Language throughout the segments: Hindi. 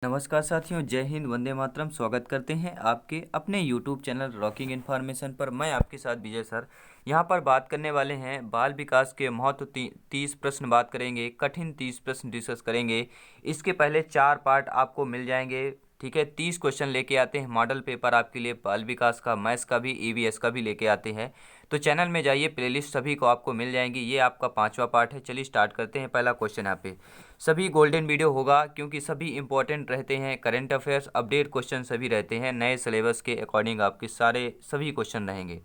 नमस्कार साथियों, जय हिंद, वंदे मातरम। स्वागत करते हैं आपके अपने YouTube चैनल रॉकिंग इन्फॉर्मेशन पर। मैं आपके साथ विजय सर। यहाँ पर बात करने वाले हैं बाल विकास के महत्व 30 प्रश्न बात करेंगे, कठिन 30 प्रश्न डिस्कस करेंगे। इसके पहले 4 पार्ट आपको मिल जाएंगे, ठीक है। 30 क्वेश्चन लेके आते हैं मॉडल पेपर आपके लिए, बाल विकास का, मैथ्स का भी, EVS का भी लेके आते हैं। तो चैनल में जाइए, प्लेलिस्ट सभी को आपको मिल जाएंगी। ये आपका 5वां पार्ट है। चलिए स्टार्ट करते हैं। पहला क्वेश्चन यहाँ पे सभी गोल्डन वीडियो होगा क्योंकि सभी इंपॉर्टेंट रहते हैं। करंट अफेयर्स अपडेट क्वेश्चन सभी रहते हैं, नए सिलेबस के अकॉर्डिंग आपके सारे सभी क्वेश्चन रहेंगे।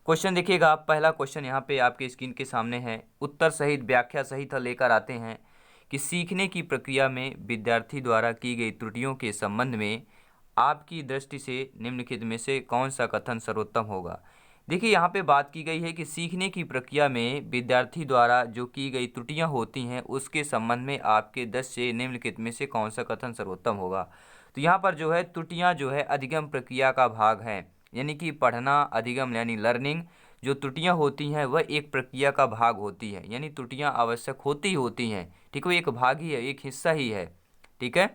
क्वेश्चन देखिएगा आप, पहला क्वेश्चन यहाँ पे आपके स्क्रीन के सामने है। उत्तर सहित व्याख्या सहित लेकर आते हैं कि सीखने की प्रक्रिया में विद्यार्थी द्वारा की गई त्रुटियों के संबंध में आपकी दृष्टि से निम्नलिखित में से कौन सा कथन सर्वोत्तम होगा। देखिए यहाँ पे बात की गई है कि सीखने की प्रक्रिया में विद्यार्थी द्वारा जो की गई त्रुटियां होती हैं उसके संबंध में आपके 10 से निम्नलिखित में से कौन सा कथन सर्वोत्तम होगा। तो यहाँ पर जो है त्रुटियां जो है अधिगम प्रक्रिया का भाग हैं, यानी कि पढ़ना, अधिगम यानी लर्निंग। जो त्रुटियां होती हैं वह एक प्रक्रिया का भाग होती है, यानी त्रुटियां आवश्यक होती हैं, ठीक है। वो एक भाग ही है, एक हिस्सा ही है, ठीक है।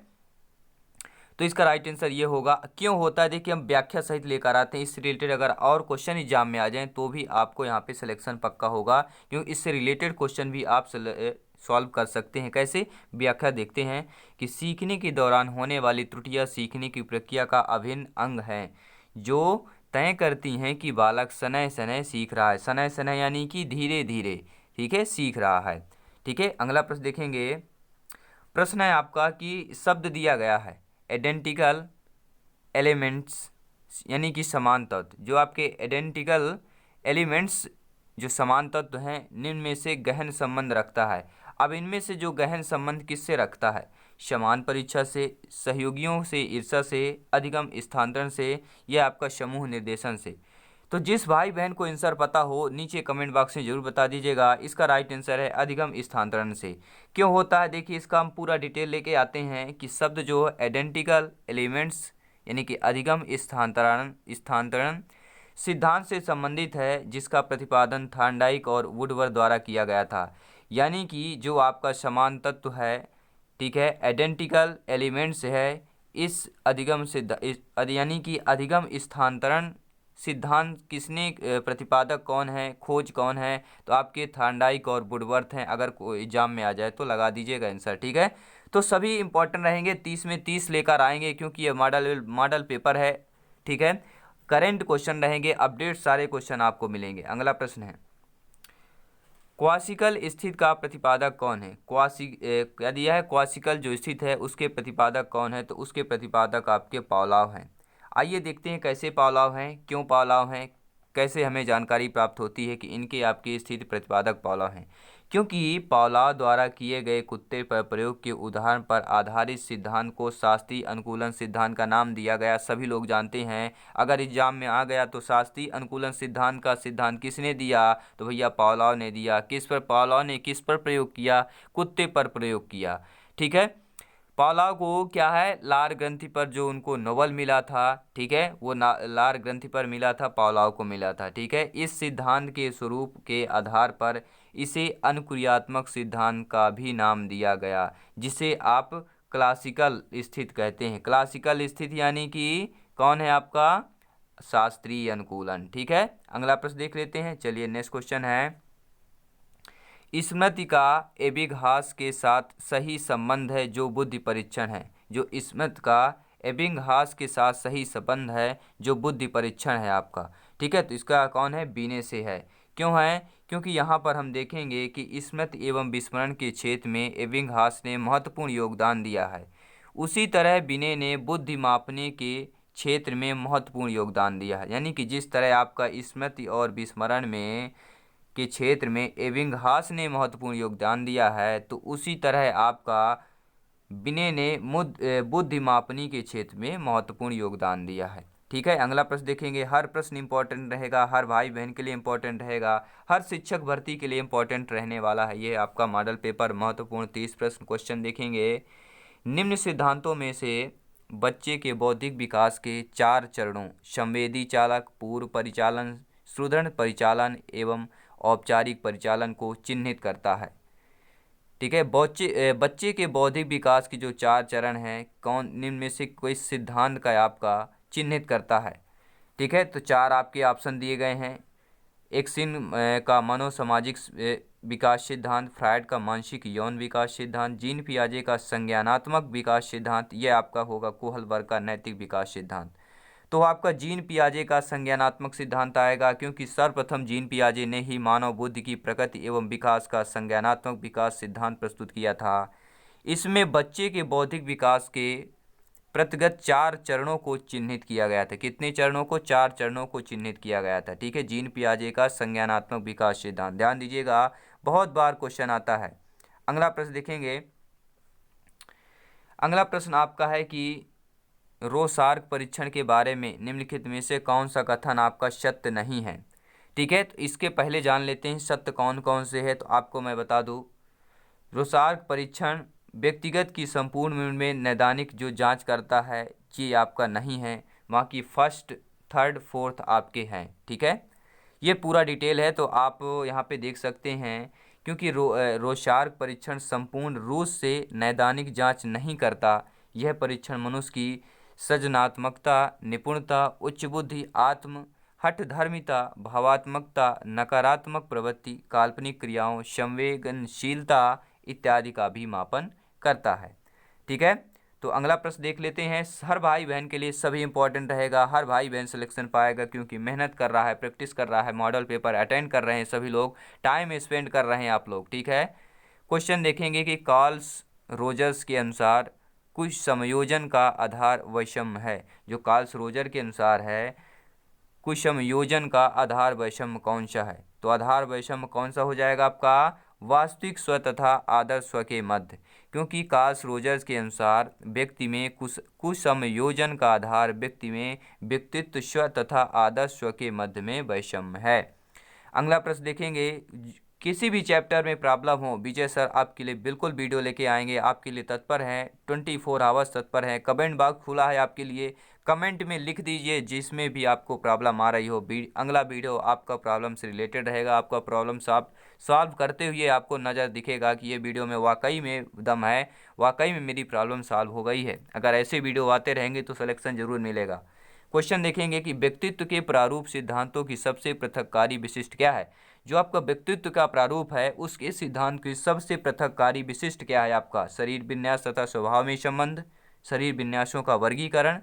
तो इसका राइट आंसर ये होगा। क्यों होता है, देखिए हम व्याख्या सहित लेकर आते हैं। इससे रिलेटेड अगर और क्वेश्चन एग्जाम में आ जाएं तो भी आपको यहाँ पे सिलेक्शन पक्का होगा, क्योंकि इससे रिलेटेड क्वेश्चन भी आप सॉल्व कर सकते हैं। कैसे, व्याख्या देखते हैं कि सीखने के दौरान होने वाली त्रुटियां सीखने की प्रक्रिया का अभिन्न अंग है, जो तय करती हैं कि बालक सनय सनय सीख रहा है। सनय सनय यानी कि धीरे धीरे, ठीक है, सीख रहा है, ठीक है। अगला प्रश्न देखेंगे। प्रश्न है आपका कि शब्द दिया गया है आइडेंटिकल एलिमेंट्स, यानी कि समान तत्व। जो आपके आइडेंटिकल एलिमेंट्स जो समान तत्व हैं निम्न में से गहन संबंध रखता है। अब इनमें से जो गहन संबंध किससे रखता है, समान परीक्षा से, सहयोगियों से, ईर्ष्या से, अधिगम स्थानांतरण से, यह आपका समूह निर्देशन से। तो जिस भाई बहन को आंसर पता हो नीचे कमेंट बॉक्स में जरूर बता दीजिएगा। इसका राइट आंसर है अधिगम स्थानांतरण से। क्यों होता है, देखिए इसका हम पूरा डिटेल लेके आते हैं कि शब्द जो आइडेंटिकल एलिमेंट्स यानी कि अधिगम स्थानांतरण स्थानांतरण सिद्धांत से संबंधित है, जिसका प्रतिपादन थॉर्नडाइक और वुडवर्ड द्वारा किया गया था। यानी कि जो आपका समान तत्व है, ठीक है, आइडेंटिकल एलिमेंट्स है, इस अधिगम यानी कि अधिगम स्थानांतरण सिद्धांत किसने प्रतिपादक कौन है, खोज कौन है, तो आपके थॉर्नडाइक और वुडवर्थ हैं। अगर कोई एग्जाम में आ जाए तो लगा दीजिएगा आंसर, ठीक है। तो सभी इंपॉर्टेंट रहेंगे, 30 में 30 लेकर आएंगे क्योंकि ये मॉडल पेपर है, ठीक है। करेंट क्वेश्चन रहेंगे, अपडेट सारे क्वेश्चन आपको मिलेंगे। अगला प्रश्न है, क्वासिकल स्थित का प्रतिपादक कौन है। क्या दिया है, क्वासिकल जो स्थित है उसके प्रतिपादक कौन है, तो उसके प्रतिपादक आपके पावलोव हैं। आइए देखते हैं कैसे पावलोव हैं, क्यों पावलोव हैं, कैसे हमें जानकारी प्राप्त होती है कि इनके आपके स्थित प्रतिपादक पावलोव हैं। क्योंकि पावलोव द्वारा किए गए कुत्ते पर प्रयोग के उदाहरण पर आधारित सिद्धांत को शास्त्रीय अनुकूलन सिद्धांत का नाम दिया गया। सभी लोग जानते हैं, अगर एग्जाम में आ गया तो शास्त्रीय अनुकूलन सिद्धांत का सिद्धांत किसने दिया, तो भैया पावलोव ने दिया। किस पर, पावलोव ने किस पर प्रयोग किया, कुत्ते पर प्रयोग किया, ठीक है। पावलोव को क्या है, लार ग्रंथि पर जो उनको नोबेल मिला था, ठीक है, वो लार ग्रंथि पर मिला था, पावलोव को मिला था, ठीक है। इस सिद्धांत के स्वरूप के आधार पर इसे अनुक्रियात्मक सिद्धांत का भी नाम दिया गया, जिसे आप क्लासिकल स्थित कहते हैं। क्लासिकल स्थित यानी कि कौन है आपका, शास्त्रीय अनुकूलन, ठीक है। अगला प्रश्न देख लेते हैं। चलिए नेक्स्ट क्वेश्चन है, स्मृति का एबिंगहास के साथ सही संबंध है जो बुद्धि परीक्षण है। जो स्मृति का एबिंगहास के साथ सही संबंध है जो बुद्धि परीक्षण है आपका, ठीक है। तो इसका कौन है, बीने से है। क्यों है, क्योंकि यहाँ पर हम देखेंगे कि स्मृति एवं विस्मरण के क्षेत्र में एबिंगहास ने महत्वपूर्ण योगदान दिया है। उसी तरह बिने ने बुद्धि मापने के क्षेत्र में महत्वपूर्ण योगदान दिया है। यानी कि जिस तरह आपका स्मृति और विस्मरण में के क्षेत्र में एबिंगहास ने महत्वपूर्ण योगदान दिया है, तो उसी तरह आपका बिने ने बुद्धि मापनी के क्षेत्र में महत्वपूर्ण योगदान दिया है, ठीक है। अगला प्रश्न देखेंगे। हर प्रश्न इंपॉर्टेंट रहेगा, हर भाई बहन के लिए इंपॉर्टेंट रहेगा, हर शिक्षक भर्ती के लिए इंपॉर्टेंट रहने वाला है ये आपका मॉडल पेपर। महत्वपूर्ण 30 प्रश्न क्वेश्चन देखेंगे। निम्न सिद्धांतों में से बच्चे के बौद्धिक विकास के 4 चरणों संवेदी चालक, पूर्व परिचालन, सुदृढ़ परिचालन एवं औपचारिक परिचालन को चिन्हित करता है, ठीक है। बच्चे के बौद्धिक विकास की जो 4 चरण हैं, कौन निम्न में से कोई सिद्धांत का आपका चिन्हित करता है? ठीक है, तो 4 आपके ऑप्शन दिए गए हैं। एक्सिन का मनोसामाजिक विकास सिद्धांत, फ्रायड का मानसिक यौन विकास सिद्धांत, जीन पियाजे का संज्ञानात्मक विकास सिद्धांत, यह आपका होगा कोहलबर्ग का नैतिक विकास सिद्धांत। तो आपका जीन पियाजे का संज्ञानात्मक सिद्धांत आएगा, क्योंकि सर्वप्रथम जीन पियाजे ने ही मानव बुद्धि की प्रकृति एवं विकास का संज्ञानात्मक विकास सिद्धांत प्रस्तुत किया था। इसमें बच्चे के बौद्धिक विकास के प्रतगत 4 चरणों को चिन्हित किया गया था। कितने चरणों को? 4 चरणों को चिन्हित किया गया था। ठीक है, जीन पियाजे का संज्ञानात्मक विकास सिद्धांत, ध्यान दीजिएगा, बहुत बार क्वेश्चन आता है। अगला प्रश्न देखेंगे। अगला प्रश्न आपका है कि रोसार्क परीक्षण के बारे में निम्नलिखित में से कौन सा कथन आपका सत्य नहीं है? ठीक है, तो इसके पहले जान लेते हैं सत्य कौन कौन से है। तो आपको मैं बता दूं, रोसार्क परीक्षण व्यक्तिगत की संपूर्ण में नैदानिक जो जांच करता है, ये आपका नहीं है। वहाँ की फर्स्ट, थर्ड, फोर्थ आपके हैं। ठीक है, ये पूरा डिटेल है, तो आप यहाँ पे देख सकते हैं। क्योंकि रोसार्क परीक्षण संपूर्ण रूप से नैदानिक जांच नहीं करता। यह परीक्षण मनुष्य की सृजनात्मकता, निपुणता, उच्च बुद्धि, आत्म हठधर्मिता, भावात्मकता, नकारात्मक प्रवृत्ति, काल्पनिक क्रियाओं, संवेदनशीलता इत्यादि का भी मापन करता है। ठीक है, तो अगला प्रश्न देख लेते हैं। हर भाई बहन के लिए सभी इंपॉर्टेंट रहेगा, हर भाई बहन सिलेक्शन पाएगा, क्योंकि मेहनत कर रहा है, प्रैक्टिस कर रहा है, मॉडल पेपर अटेंड कर रहे हैं, सभी लोग टाइम स्पेंड कर रहे हैं आप लोग। ठीक है, क्वेश्चन देखेंगे कि कार्ल्स रोजर्स के अनुसार कुछ समायोजन का आधार वैषम्य है। जो कार्ल्स रोजर के अनुसार है, कुछ समायोजन का आधार वैषम्य कौन सा है? तो आधार वैषम्य कौन सा हो जाएगा आपका? वास्तविक स्व तथा आदर्श स्व के मध्य। क्योंकि कार्ल्स रोजर्स के अनुसार व्यक्ति में कुछ समायोजन का आधार व्यक्ति में व्यक्तित्व स्व तथा आदर्श स्व के मध्य में वैषम्य है। अगला प्रश्न देखेंगे। किसी भी चैप्टर में प्रॉब्लम हो, विजय सर आपके लिए बिल्कुल वीडियो लेके आएंगे, आपके लिए तत्पर हैं, 24 आवर्स तत्पर हैं। कमेंट बॉक्स खुला है आपके लिए, कमेंट में लिख दीजिए जिसमें भी आपको प्रॉब्लम आ रही हो। अगला वीडियो आपका प्रॉब्लम से रिलेटेड रहेगा, आपका प्रॉब्लम सॉल्व करते हुए आपको नज़र दिखेगा कि ये वीडियो में वाकई में दम है, वाकई में मेरी प्रॉब्लम सॉल्व हो गई है। अगर ऐसे वीडियो आते रहेंगे तो सिलेक्शन जरूर मिलेगा। क्वेश्चन देखेंगे कि व्यक्तित्व के प्रारूप सिद्धांतों की सबसे पृथककारी विशिष्ट क्या है? जो आपका व्यक्तित्व का प्रारूप है, उसके सिद्धांत की सबसे पृथककारी विशिष्ट क्या है आपका? शरीर विन्यास तथा स्वभाव में संबंध, शरीर विन्यासों का वर्गीकरण,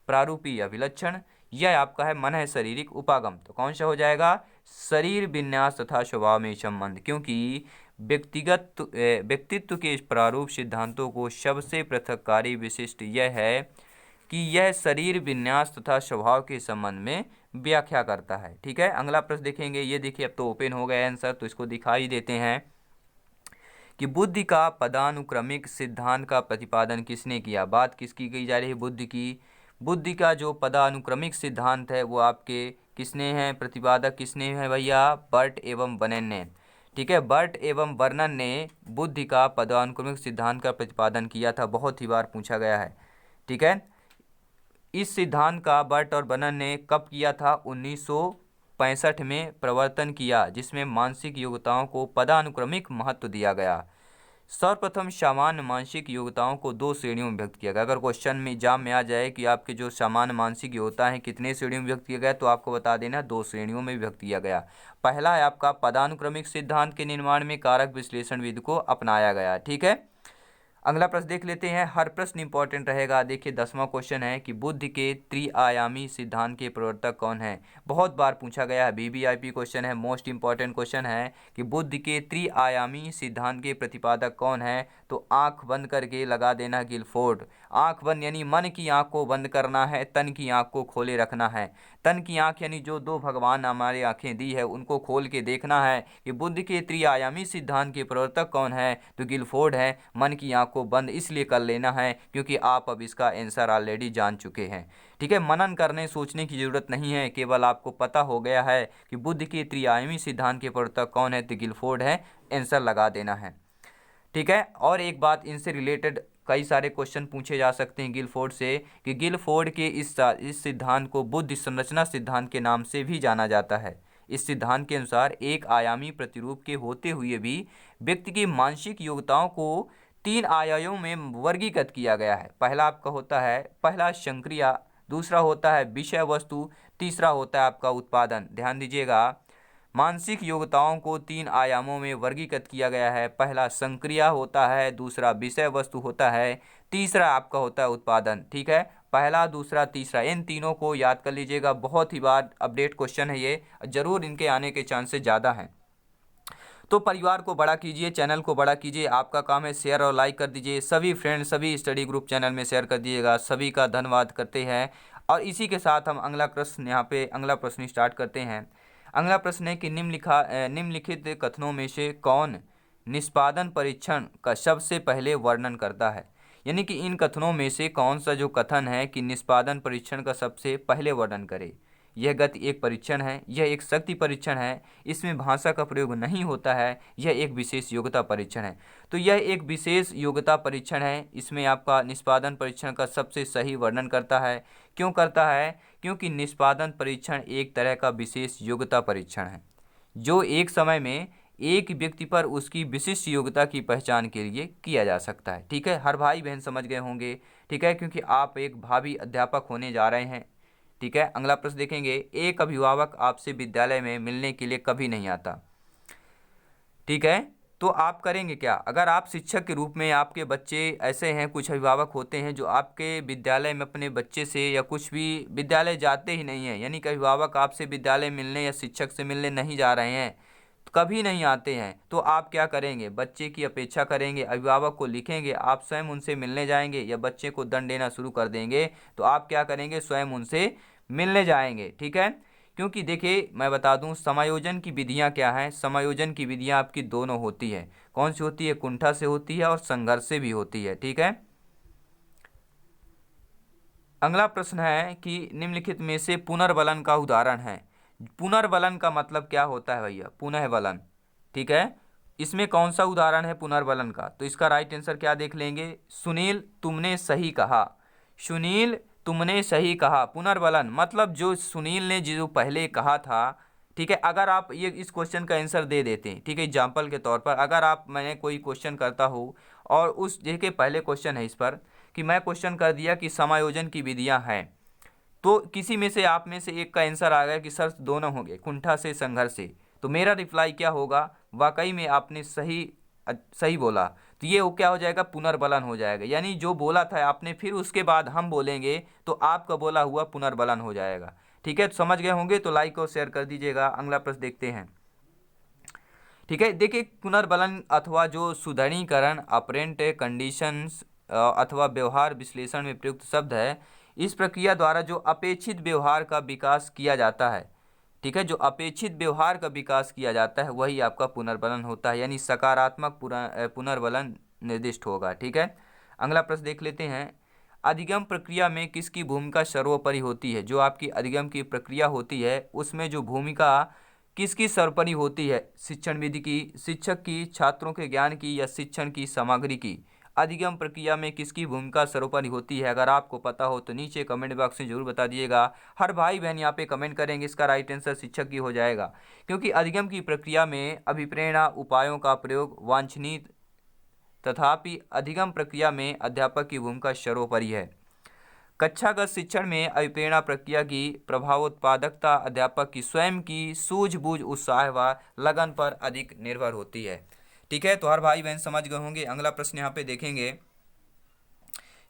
प्रारूपी या विलक्षण, यह आपका है मन है शारीरिक उपागम। तो कौन सा हो जाएगा? शरीर विन्यास तथा स्वभाव में संबंध। क्योंकि व्यक्तित्व के प्रारूप सिद्धांतों को सबसे पृथककारी विशिष्ट यह है कि यह शरीर विन्यास तथा स्वभाव के संबंध में व्याख्या करता है। ठीक है, अगला प्रश्न देखेंगे। ये देखिए, अब तो ओपन हो गया आंसर, तो इसको दिखाई देते हैं कि बुद्धि का पदानुक्रमिक सिद्धांत का प्रतिपादन किसने किया? बात किसकी की जा रही है? बुद्धि की। बुद्धि का जो पदानुक्रमिक सिद्धांत है वो आपके किसने हैं? प्रतिपादक किसने हैं भैया? बर्ट एवं बर्नन ने। ठीक है, बर्ट एवं बर्नन ने बुद्धि का पदानुक्रमिक सिद्धांत का प्रतिपादन किया था, बहुत ही बार पूछा गया है। ठीक है, इस सिद्धांत का बर्ट और बर्नन ने कब किया था? 1965 में प्रवर्तन किया, जिसमें मानसिक योग्यताओं को पदानुक्रमिक महत्व दिया गया। सर्वप्रथम सामान्य मानसिक योग्यताओं को 2 श्रेणियों में व्यक्त किया गया। अगर क्वेश्चन में एग्जाम में आ जाए कि आपके जो सामान्य मानसिक योग्यता है कितने श्रेणियों में व्यक्त किया गया, तो आपको बता देना 2 श्रेणियों में व्यक्त किया गया। पहला है आपका पदानुक्रमिक सिद्धांत के निर्माण में कारक विश्लेषण विधि को अपनाया गया। ठीक है, अगला प्रश्न देख लेते हैं। हर प्रश्न इंपॉर्टेंट रहेगा। देखिए 10वां क्वेश्चन है कि बुद्धि के त्रिआयामी सिद्धांत के प्रवर्तक कौन है? बहुत बार पूछा गया है, वीवीआईपी क्वेश्चन है, मोस्ट इंपॉर्टेंट क्वेश्चन है कि बुद्धि के त्रिआयामी सिद्धांत के प्रतिपादक कौन है? तो आंख बंद करके लगा देना गिलफोर्ड। आंख बंद यानी मन की आंख को बंद करना है, तन की आंख को खोले रखना है। तन की आंख यानी जो 2 भगवान हमारे आंखें दी है उनको खोल के देखना है कि बुद्धि के त्रिआयामी सिद्धांत के प्रवर्तक कौन है? तो गिलफोर्ड है। मन की आंख को बंद इसलिए कर लेना है क्योंकि आप अब इसका आंसर ऑलरेडी जान चुके हैं। ठीक है, मनन करने सोचने की जरूरत नहीं है, केवल आपको पता हो गया है कि बुद्धि के त्रिआयामी सिद्धांत के प्रवर्तक कौन है, तो गिलफोर्ड है, आंसर लगा देना है। ठीक है, और एक बात, इनसे रिलेटेड कई सारे क्वेश्चन पूछे जा सकते हैं गिलफोर्ड से कि गिलफोर्ड के इस सिद्धांत को बुद्धि संरचना सिद्धांत के नाम से भी जाना जाता है। इस सिद्धांत के अनुसार एक आयामी प्रतिरूप के होते हुए भी व्यक्ति की मानसिक योग्यताओं को 3 आयामों में वर्गीकृत किया गया है। पहला आपका होता है पहला संक्रिया, दूसरा होता है विषय वस्तु, तीसरा होता है आपका उत्पादन। ध्यान दीजिएगा, मानसिक योग्यताओं को 3 आयामों में वर्गीकृत किया गया है। पहला संक्रिया होता है, दूसरा विषय वस्तु होता है, तीसरा आपका होता है उत्पादन। ठीक है, पहला, दूसरा, तीसरा, इन तीनों को याद कर लीजिएगा। बहुत ही बार अपडेट क्वेश्चन है ये, जरूर इनके आने के चांसेस ज़्यादा हैं। तो परिवार को बड़ा कीजिए, चैनल को बड़ा कीजिए। आपका काम है शेयर और लाइक कर दीजिए। सभी फ्रेंड सभी स्टडी ग्रुप चैनल में शेयर कर दीजिएगा। सभी का धन्यवाद करते हैं। और इसी के साथ हम अगला प्रश्न स्टार्ट करते हैं। अगला प्रश्न है कि निम्नलिखित कथनों में से कौन निष्पादन परीक्षण का सबसे पहले वर्णन करता है। यानी कि इन कथनों में से कौन सा जो कथन है कि निष्पादन परीक्षण का सबसे पहले वर्णन करे। यह गति एक परीक्षण है, यह एक शक्ति परीक्षण है, इसमें भाषा का प्रयोग नहीं होता है, यह एक विशेष योग्यता परीक्षण है। तो यह एक विशेष योग्यता परीक्षण है, इसमें आपका निष्पादन परीक्षण का सबसे सही वर्णन करता है। क्यों करता है? क्योंकि निष्पादन परीक्षण एक तरह का विशेष योग्यता परीक्षण है जो एक समय में एक व्यक्ति पर उसकी विशिष्ट योग्यता की पहचान के लिए किया जा सकता है। ठीक है, हर भाई बहन समझ गए होंगे। ठीक है, क्योंकि आप एक भावी अध्यापक होने जा रहे हैं। ठीक है, अगला प्रश्न देखेंगे। एक अभिभावक आपसे विद्यालय में मिलने के लिए कभी नहीं आता। ठीक है, तो आप करेंगे क्या? अगर आप शिक्षक के रूप में, आपके बच्चे ऐसे हैं, कुछ अभिभावक होते हैं जो आपके विद्यालय में अपने बच्चे से या कुछ भी विद्यालय जाते ही नहीं है, यानी कि अभिभावक आपसे विद्यालय मिलने या शिक्षक से मिलने नहीं जा रहे हैं, कभी नहीं आते हैं, तो आप क्या करेंगे? बच्चे की अपेक्षा करेंगे, अभिभावक को लिखेंगे, आप स्वयं उनसे मिलने जाएंगे या बच्चे को दंड देना शुरू कर देंगे? तो आप क्या करेंगे? स्वयं उनसे मिलने जाएंगे। ठीक है, क्योंकि देखिए मैं बता दूं समायोजन की विधियां क्या हैं। समायोजन की विधियां आपकी दोनों होती है। कौन सी होती है? कुंठा से होती है और संघर्ष से भी होती है। ठीक है, अगला प्रश्न है कि निम्नलिखित में से पुनर्बलन का उदाहरण है। पुनर्बलन का मतलब क्या होता है भैया? पुनः बलन। ठीक है, इसमें कौन सा उदाहरण है पुनर्बलन का? तो इसका राइट आंसर क्या देख लेंगे? सुनील तुमने सही कहा। सुनील तुमने सही कहा। पुनर्बलन मतलब जो सुनील ने जो पहले कहा था। ठीक है, अगर आप ये इस क्वेश्चन का आंसर दे देते हैं, ठीक है, एग्जाम्पल के तौर पर अगर मैंने कोई क्वेश्चन करता हूँ और उस देखिए पहले क्वेश्चन है इस पर कि मैं क्वेश्चन कर दिया कि समायोजन की विधियां हैं, तो किसी में से आप में से एक का आंसर आ गया कि सर दोनों होंगे, कुंठा से संघर्ष से, तो मेरा रिप्लाई क्या होगा? वाकई में आपने सही बोला। तो ये क्या हो जाएगा? पुनर्बलन हो जाएगा। यानी जो बोला था आपने फिर उसके बाद हम बोलेंगे तो आपका बोला हुआ पुनर्बलन हो जाएगा। ठीक है, तो समझ गए होंगे, तो लाइक और शेयर कर दीजिएगा। अगला प्रश्न देखते हैं। ठीक है, देखिए पुनर्बलन अथवा जो सुदृढ़ीकरण ऑपरेंट कंडीशंस अथवा व्यवहार विश्लेषण में प्रयुक्त शब्द है। इस प्रक्रिया द्वारा जो अपेक्षित व्यवहार का विकास किया जाता है, ठीक है, जो अपेक्षित व्यवहार का विकास किया जाता है वही आपका पुनर्बलन होता है, यानी सकारात्मक पुनर्बलन निर्दिष्ट होगा। ठीक है, अगला प्रश्न देख लेते हैं। अधिगम प्रक्रिया में किसकी भूमिका सर्वोपरि होती है? जो आपकी अधिगम की प्रक्रिया होती है उसमें जो भूमिका किसकी सर्वोपरि होती है? शिक्षण विधि की, शिक्षक की, छात्रों के ज्ञान की या शिक्षण की सामग्री की? अधिगम प्रक्रिया में किसकी भूमिका सर्वोपरि होती है? अगर आपको पता हो तो नीचे कमेंट बॉक्स में जरूर बता दिएगा। हर भाई बहन यहाँ पे कमेंट करेंगे, इसका राइट आंसर शिक्षक की हो जाएगा। क्योंकि अधिगम की प्रक्रिया में अभिप्रेरणा उपायों का प्रयोग वांछनीय, तथापि अधिगम प्रक्रिया में अध्यापक की भूमिका सर्वोपरि है। कक्षागत शिक्षण में अभिप्रेरणा प्रक्रिया की प्रभावोत्पादकता अध्यापक की स्वयं की सूझबूझ, उत्साह व लगन पर अधिक निर्भर होती है। ठीक है, तो हर भाई बहन समझ गए होंगे। अगला प्रश्न यहाँ पे देखेंगे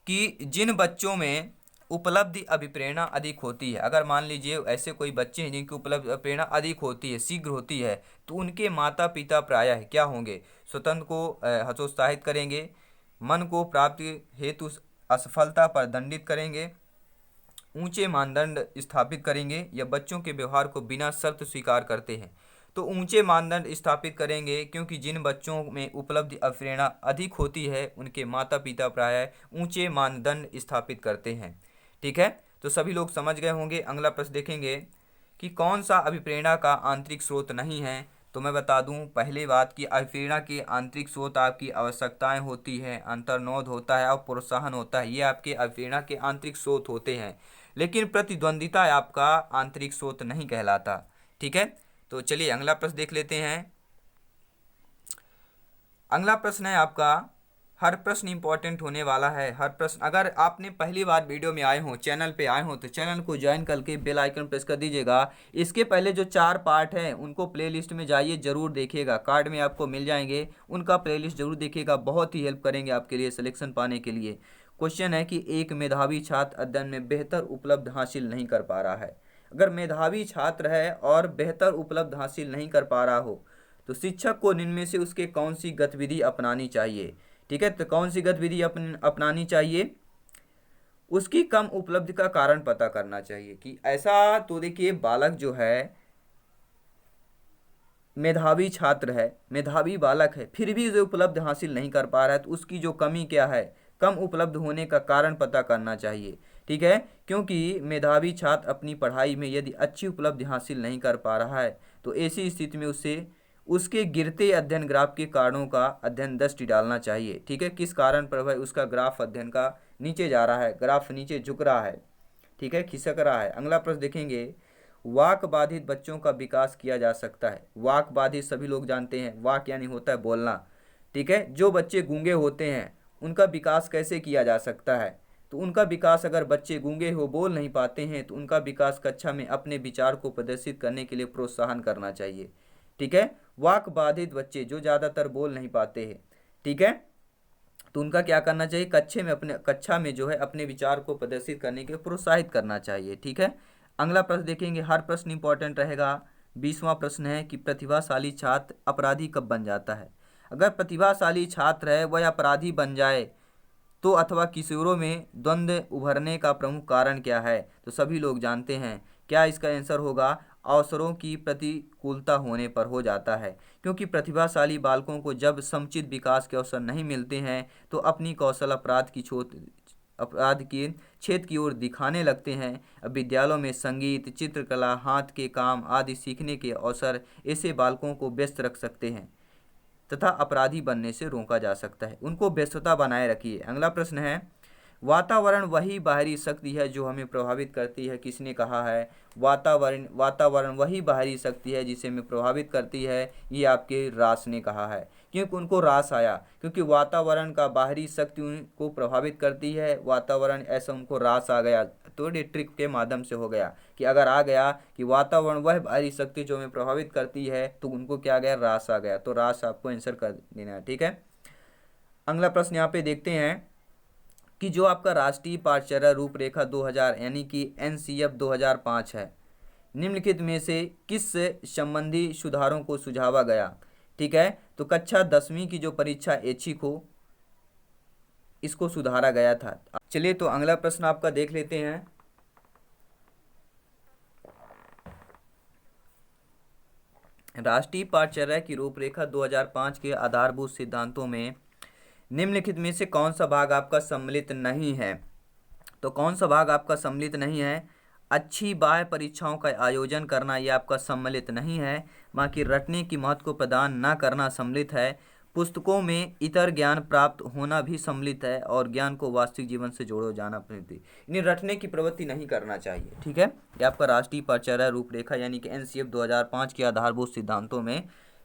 कि जिन बच्चों में उपलब्धि अभिप्रेरणा अधिक होती है, अगर मान लीजिए ऐसे कोई बच्चे हैं जिनकी उपलब्धि अभिप्रेरणा अधिक होती है, शीघ्र होती है, तो उनके माता पिता प्रायः क्या होंगे? स्वतंत्र को हतोत्साहित करेंगे, मन को प्राप्ति हेतु असफलता पर दंडित करेंगे, ऊंचे मानदंड स्थापित करेंगे या बच्चों के व्यवहार को बिना शर्त स्वीकार करते हैं? तो ऊंचे मानदंड स्थापित करेंगे, क्योंकि जिन बच्चों में उपलब्धि अभिप्रेरणा अधिक होती है उनके माता पिता प्रायः ऊंचे मानदंड स्थापित करते हैं। ठीक है, तो सभी लोग समझ गए होंगे। अगला प्रश्न देखेंगे कि कौन सा अभिप्रेरणा का आंतरिक स्रोत नहीं है। तो मैं बता दूं पहले बात कि अभिप्रेरणा के आंतरिक स्रोत आपकी आवश्यकताएं होती है, अंतर्नोद होता है और प्रोत्साहन होता है, ये आपके अभिप्रेरणा के आंतरिक स्रोत होते हैं। लेकिन प्रतिद्वंदिता आपका आंतरिक स्रोत नहीं कहलाता। ठीक है, तो चलिए अगला प्रश्न देख लेते हैं। अगला प्रश्न है आपका, हर प्रश्न इंपॉर्टेंट होने वाला है। हर प्रश्न, अगर आपने पहली बार वीडियो में आए हो, चैनल पे आए हो, तो चैनल को ज्वाइन करके बेल आइकन प्रेस कर दीजिएगा। इसके पहले जो 4 पार्ट हैं उनको प्लेलिस्ट में जाइए, ज़रूर देखिएगा, कार्ड में आपको मिल जाएंगे, उनका प्लेलिस्ट जरूर देखिएगा, बहुत ही हेल्प करेंगे आपके लिए सिलेक्शन पाने के लिए। क्वेश्चन है कि एक मेधावी छात्र अध्ययन में बेहतर उपलब्ध हासिल नहीं कर पा रहा है। अगर मेधावी छात्र है और बेहतर उपलब्ध हासिल नहीं कर पा रहा हो तो शिक्षक को इनमें से उसके कौन सी गतिविधि अपनानी चाहिए। ठीक है, तो कौन सी गतिविधि अपनानी चाहिए, उसकी कम उपलब्धि का कारण पता करना चाहिए। कि ऐसा तो देखिए, बालक जो है मेधावी छात्र है, मेधावी बालक है, फिर भी जो उपलब्ध हासिल नहीं कर पा रहा है, तो उसकी जो कमी क्या है, कम उपलब्ध होने का कारण पता करना चाहिए। ठीक है, क्योंकि मेधावी छात्र अपनी पढ़ाई में यदि अच्छी उपलब्धि हासिल नहीं कर पा रहा है तो ऐसी स्थिति में उसे उसके गिरते अध्ययन ग्राफ के कारणों का अध्ययन दृष्टि डालना चाहिए। ठीक है, किस कारण पर भाई उसका ग्राफ अध्ययन का नीचे जा रहा है, ग्राफ नीचे झुक रहा है, ठीक है, खिसक रहा है। अगला प्रश्न देखेंगे, वाक बाधित बच्चों का विकास किया जा सकता है। वाक बाधित सभी लोग जानते हैं, वाक यानी होता है बोलना। ठीक है, जो बच्चे गूंगे होते हैं उनका विकास कैसे किया जा सकता है, तो उनका विकास, अगर बच्चे गूंगे हो, बोल नहीं पाते हैं, तो उनका विकास कक्षा में अपने विचार को प्रदर्शित करने के लिए प्रोत्साहन करना चाहिए। ठीक है, वाक बाधित बच्चे जो ज़्यादातर बोल नहीं पाते हैं, ठीक है, तो उनका क्या करना चाहिए, कक्षा में जो है अपने विचार को प्रदर्शित करने के लिए प्रोत्साहित करना चाहिए। ठीक है, अगला प्रश्न देखेंगे, हर प्रश्न इंपॉर्टेंट रहेगा। 20वां प्रश्न है कि प्रतिभाशाली छात्र अपराधी कब बन जाता है। अगर प्रतिभाशाली छात्र है वह अपराधी बन जाए तो अथवा किशोरों में द्वंद्व उभरने का प्रमुख कारण क्या है, तो सभी लोग जानते हैं। क्या इसका आंसर होगा, अवसरों की प्रतिकूलता होने पर हो जाता है। क्योंकि प्रतिभाशाली बालकों को जब समुचित विकास के अवसर नहीं मिलते हैं तो अपनी कौशल अपराध के क्षेत्र की ओर दिखाने लगते हैं। अब विद्यालयों में संगीत, चित्रकला, हाथ के काम आदि सीखने के अवसर ऐसे बालकों को व्यस्त रख सकते हैं तथा अपराधी बनने से रोका जा सकता है। उनको व्यस्तता बनाए रखिए। अगला प्रश्न है, वातावरण वही बाहरी शक्ति है जो हमें प्रभावित करती है। किसने कहा है, वातावरण वही बाहरी शक्ति है जिसे हमें प्रभावित करती है, ये आपके रास ने कहा है। क्योंकि उनको रास आया, क्योंकि वातावरण का बाहरी शक्ति उनको प्रभावित करती है, वातावरण ऐसा उनको रास आ गया, तो ये ट्रिक के माध्यम से हो गया कि अगर आ गया कि वातावरण वह बाहरी शक्ति जो हमें प्रभावित करती है तो उनको क्या आ गया, रास आ गया, तो रास आपको आंसर कर देना है। ठीक है, अगला प्रश्न यहाँ पे देखते हैं कि जो आपका राष्ट्रीय पाठचर्या रूपरेखा 2000 यानी कि NCF 2005 है, निम्नलिखित में से किस संबंधी सुधारों को सुझावा गया। ठीक है, तो कक्षा 10वीं की जो परीक्षा ऐच्छिक हो इसको सुधारा गया था। चलिए तो अगला प्रश्न आपका देख लेते हैं। राष्ट्रीय पाठचर्या की रूपरेखा 2005 के आधारभूत सिद्धांतों में निम्नलिखित में से कौन सा भाग आपका सम्मिलित नहीं है। तो कौन सा भाग आपका सम्मिलित नहीं है, अच्छी बाह्य परीक्षाओं का आयोजन करना ये आपका सम्मिलित नहीं है। बाकी रटने की महत्व को प्रदान न करना सम्मिलित है। पुस्तकों में इतर ज्ञान प्राप्त होना भी सम्मिलित है और ज्ञान को वास्तविक जीवन से जोड़ो जाना प्रवृत्ति, इन्हें रटने की प्रवृत्ति नहीं करना चाहिए। ठीक है, ये आपका राष्ट्रीय पाठचर्या रूपरेखा यानी कि NCF 2005 के आधारभूत सिद्धांतों में,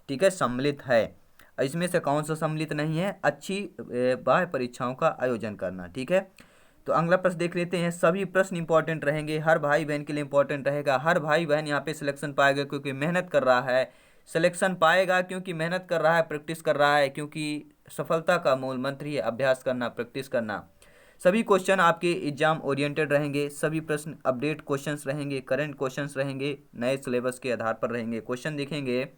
ठीक है, सम्मिलित है। इसमें से कौन सा सम्मिलित नहीं है, अच्छी बाह्य परीक्षाओं का आयोजन करना। ठीक है, तो अगला प्रश्न देख लेते हैं। सभी प्रश्न इंपॉर्टेंट रहेंगे, हर भाई बहन के लिए इंपॉर्टेंट रहेगा। हर भाई बहन यहाँ पे सिलेक्शन पाएगा क्योंकि मेहनत कर रहा है, सिलेक्शन पाएगा क्योंकि मेहनत कर रहा है, प्रैक्टिस कर रहा है, क्योंकि सफलता का मूल मंत्र ही है अभ्यास करना, प्रैक्टिस करना। सभी क्वेश्चन आपके एग्जाम ओरिएंटेड रहेंगे, सभी प्रश्न अपडेट क्वेश्चंस रहेंगे, करंट क्वेश्चंस रहेंगे, नए सिलेबस के आधार पर रहेंगे। क्वेश्चन देखेंगे,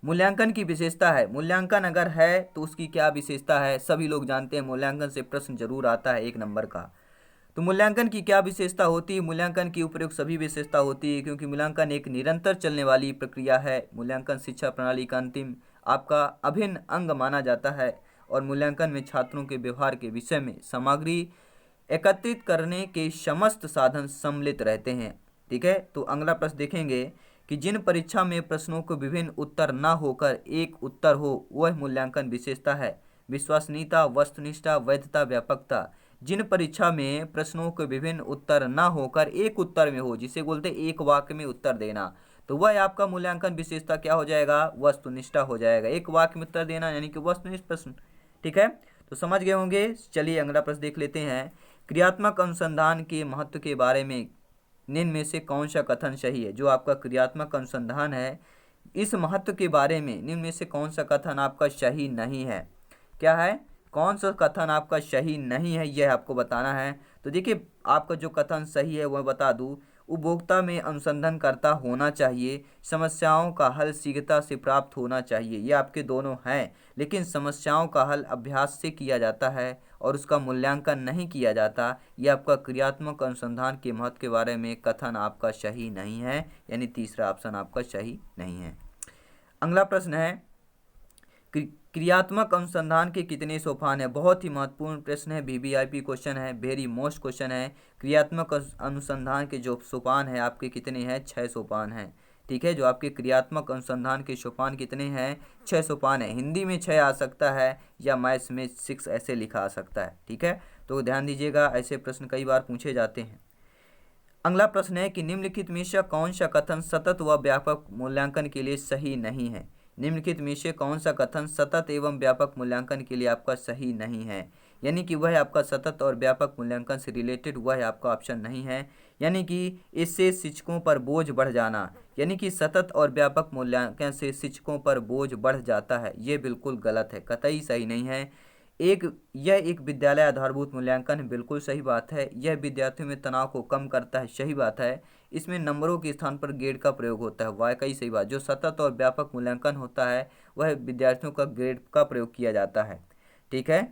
मूल्यांकन की विशेषता है। मूल्यांकन अगर है तो उसकी क्या विशेषता है, सभी लोग जानते हैं मूल्यांकन से प्रश्न जरूर आता है 1 नंबर का। तो मूल्यांकन की क्या विशेषता होती है, मूल्यांकन की उपयुक्त सभी विशेषता होती है, क्योंकि मूल्यांकन एक निरंतर चलने वाली प्रक्रिया है। मूल्यांकन शिक्षा प्रणाली का अंतिम आपका अभिन्न अंग माना जाता है और मूल्यांकन में छात्रों के व्यवहार के विषय में सामग्री एकत्रित करने के समस्त साधन सम्मिलित रहते हैं। ठीक है, तो अगला प्रश्न देखेंगे कि जिन परीक्षा में प्रश्नों को विभिन्न उत्तर न होकर एक उत्तर हो वह मूल्यांकन विशेषता है। विश्वसनीयता, वस्तुनिष्ठता, वैधता, व्यापकता। जिन परीक्षा में प्रश्नों के विभिन्न उत्तर न होकर एक उत्तर में हो, जिसे बोलते एक वाक्य में उत्तर देना, तो वह आपका मूल्यांकन विशेषता क्या हो जाएगा, वस्तुनिष्ठ हो जाएगा। एक वाक्य में उत्तर देना यानी कि वस्तुनिष्ठ प्रश्न। ठीक है, तो समझ गए होंगे। चलिए अगला प्रश्न देख लेते हैं। क्रियात्मक अनुसंधान के महत्व के बारे में निम्न में से कौन सा कथन सही है। जो आपका क्रियात्मक अनुसंधान है, इस महत्व के बारे में निम्न में से कौन सा कथन आपका सही नहीं है। क्या है, कौन सा कथन आपका सही नहीं है, यह आपको बताना है। तो देखिए, आपका जो कथन सही है वह बता दूं। उपभोक्ता में अनुसंधानकर्ता होना चाहिए, समस्याओं का हल शीघ्रता से प्राप्त होना चाहिए। ये आपके दोनों हैं, लेकिन समस्याओं का हल अभ्यास से किया जाता है और उसका मूल्यांकन नहीं किया जाता। यह आपका क्रियात्मक अनुसंधान के महत्व के बारे में कथन आपका सही नहीं है, यानी तीसरा ऑप्शन आपका सही नहीं है। अगला प्रश्न है, क्रियात्मक अनुसंधान के कितने सोपान है। बहुत ही महत्वपूर्ण प्रश्न है, वीवीआईपी क्वेश्चन है, वेरी मोस्ट क्वेश्चन है। क्रियात्मक अनुसंधान के जो सोपान है आपके कितने हैं, 6 सोपान हैं। ठीक है, जो आपके क्रियात्मक अनुसंधान के सोपान कितने हैं, 6 सोपान है। हिंदी में 6 आ सकता है या मैथ्स में 6 ऐसे लिखा आ सकता है। ठीक है, तो ध्यान दीजिएगा, ऐसे प्रश्न कई बार पूछे जाते हैं। अगला प्रश्न है कि निम्नलिखित में से कौन सा कथन सतत व व्यापक मूल्यांकन के लिए सही नहीं है। निम्नलिखित में से कौन सा कथन सतत एवं व्यापक मूल्यांकन के लिए आपका सही नहीं है, यानी कि वह आपका सतत और व्यापक मूल्यांकन से रिलेटेड वह आपका ऑप्शन नहीं है। यानी कि इससे शिक्षकों पर बोझ बढ़ जाना, यानी कि सतत और व्यापक मूल्यांकन से शिक्षकों पर बोझ बढ़ जाता है, ये बिल्कुल गलत है, कतई सही नहीं है। यह एक विद्यालय आधारभूत मूल्यांकन है, बिल्कुल सही बात है। यह विद्यार्थियों में तनाव को कम करता है, सही बात है। इसमें नंबरों के स्थान पर ग्रेड का प्रयोग होता है, वाकई सही बात। जो सतत और व्यापक मूल्यांकन होता है वह विद्यार्थियों का ग्रेड का प्रयोग किया जाता है। ठीक है,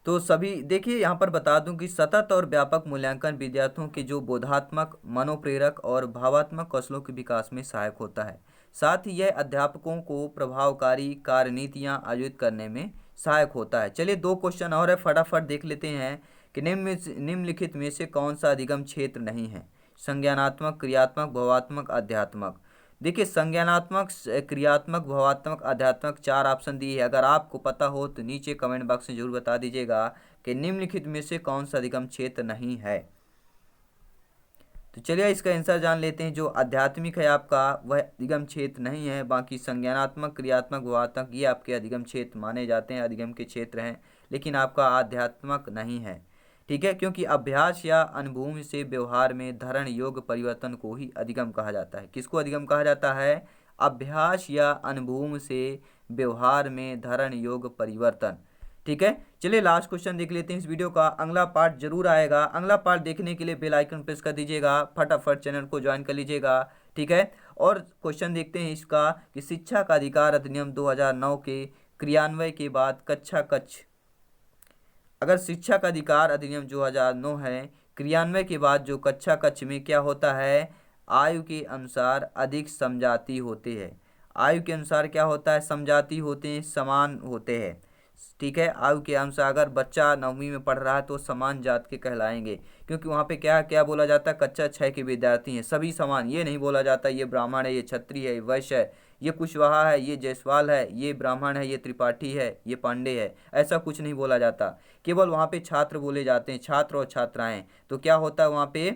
तो सभी देखिए, यहाँ पर बता दूं कि सतत और व्यापक मूल्यांकन विद्यार्थियों के जो बोधात्मक, मनोप्रेरक और भावात्मक कौशलों के विकास में सहायक होता है। साथ ही यह अध्यापकों को प्रभावकारी कार्यनीतियाँ आयोजित करने में सहायक होता है। चलिए 2 क्वेश्चन और है, फटाफट देख लेते हैं कि निम्नलिखित में से कौन सा अधिगम क्षेत्र नहीं है। संज्ञानात्मक, क्रियात्मक, भावात्मक, आध्यात्मक। देखिए, संज्ञानात्मक, क्रियात्मक, भावात्मक, आध्यात्मक 4 ऑप्शन दिए हैं। अगर आपको पता हो तो नीचे कमेंट बॉक्स में जरूर बता दीजिएगा कि निम्नलिखित में से कौन सा अधिगम क्षेत्र नहीं है। तो चलिए इसका आंसर जान लेते हैं। जो आध्यात्मिक है आपका वह अधिगम क्षेत्र नहीं है, बाकी संज्ञानात्मक, क्रियात्मक, भावात्मक ये आपके अधिगम क्षेत्र माने जाते हैं, अधिगम के क्षेत्र हैं, लेकिन आपका आध्यात्मक नहीं है। ठीक है, क्योंकि अभ्यास या अनुभव से व्यवहार में धरण योग्य परिवर्तन को ही अधिगम कहा जाता है। किसको अधिगम कहा जाता है, अभ्यास या अनुभव से व्यवहार में धरण योग्य परिवर्तन। ठीक है, चलिए लास्ट क्वेश्चन देख लेते हैं इस वीडियो का। अगला पार्ट जरूर आएगा, अगला पार्ट देखने के लिए बेल आइकन प्रेस कर दीजिएगा, फटाफट चैनल को ज्वाइन कर लीजिएगा। ठीक है, और क्वेश्चन देखते हैं इसका कि शिक्षा का अधिकार अधिनियम 2009 के क्रियान्वयन के बाद कक्षा कक्ष, अगर शिक्षा का अधिकार अधिनियम 2009 है, क्रियान्वयन के बाद जो कक्षा कक्ष में क्या होता है, आयु के अनुसार अधिक समझाती होते हैं। आयु के अनुसार क्या होता है, समझाती होते हैं, समान होते हैं। ठीक है, आयु के अनुसार अगर बच्चा 9वीं में पढ़ रहा है तो समान जात के कहलाएंगे, क्योंकि वहाँ पे क्या क्या बोला जाता है, कक्षा 6 के विद्यार्थी हैं, सभी समान। ये नहीं बोला जाता ये ब्राह्मण है, ये क्षत्रिय है, ये वैश्य है, ये कुशवाहा है, ये जायसवाल है, ये ब्राह्मण है, ये त्रिपाठी है, ये पांडे है, ऐसा कुछ नहीं बोला जाता। केवल वहाँ पे छात्र बोले जाते हैं, छात्र और छात्राएं। तो क्या होता है वहाँ पे,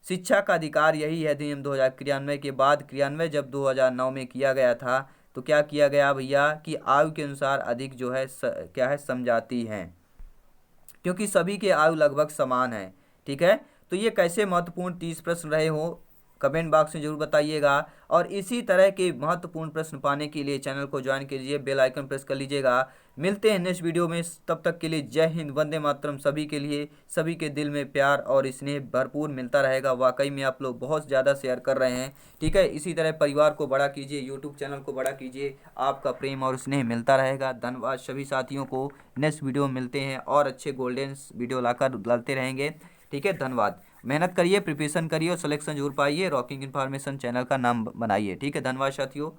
शिक्षा का अधिकार यही है अधिनियम 2000 क्रियान्वयन के बाद। क्रियान्वयन जब 2009 में किया गया था तो क्या किया गया भैया कि आयु के अनुसार अधिक जो है क्या है, समझाती हैं, क्योंकि सभी के आयु लगभग समान है। ठीक है, तो ये कैसे महत्वपूर्ण 30 प्रश्न रहे हो कमेंट बॉक्स में जरूर बताइएगा। और इसी तरह के महत्वपूर्ण प्रश्न पाने के लिए चैनल को ज्वाइन कीजिए, बेल आइकन प्रेस कर लीजिएगा। मिलते हैं नेक्स्ट वीडियो में, तब तक के लिए जय हिंद, वंदे मातरम। सभी के लिए, सभी के दिल में प्यार और स्नेह भरपूर मिलता रहेगा। वाकई में आप लोग बहुत ज़्यादा शेयर कर रहे हैं। ठीक है, इसी तरह परिवार को बड़ा कीजिए, यूट्यूब चैनल को बड़ा कीजिए, आपका प्रेम और स्नेह मिलता रहेगा। धन्यवाद सभी साथियों को। नेक्स्ट वीडियो में मिलते हैं और अच्छे गोल्डन वीडियो लाकर डालते रहेंगे। ठीक है, धन्यवाद। मेहनत करिए, प्रिपरेशन करिए और सिलेक्शन जरूर पाइए। रॉकिंग इन्फॉर्मेशन चैनल का नाम बनाइए। ठीक है, धन्यवाद साथियों।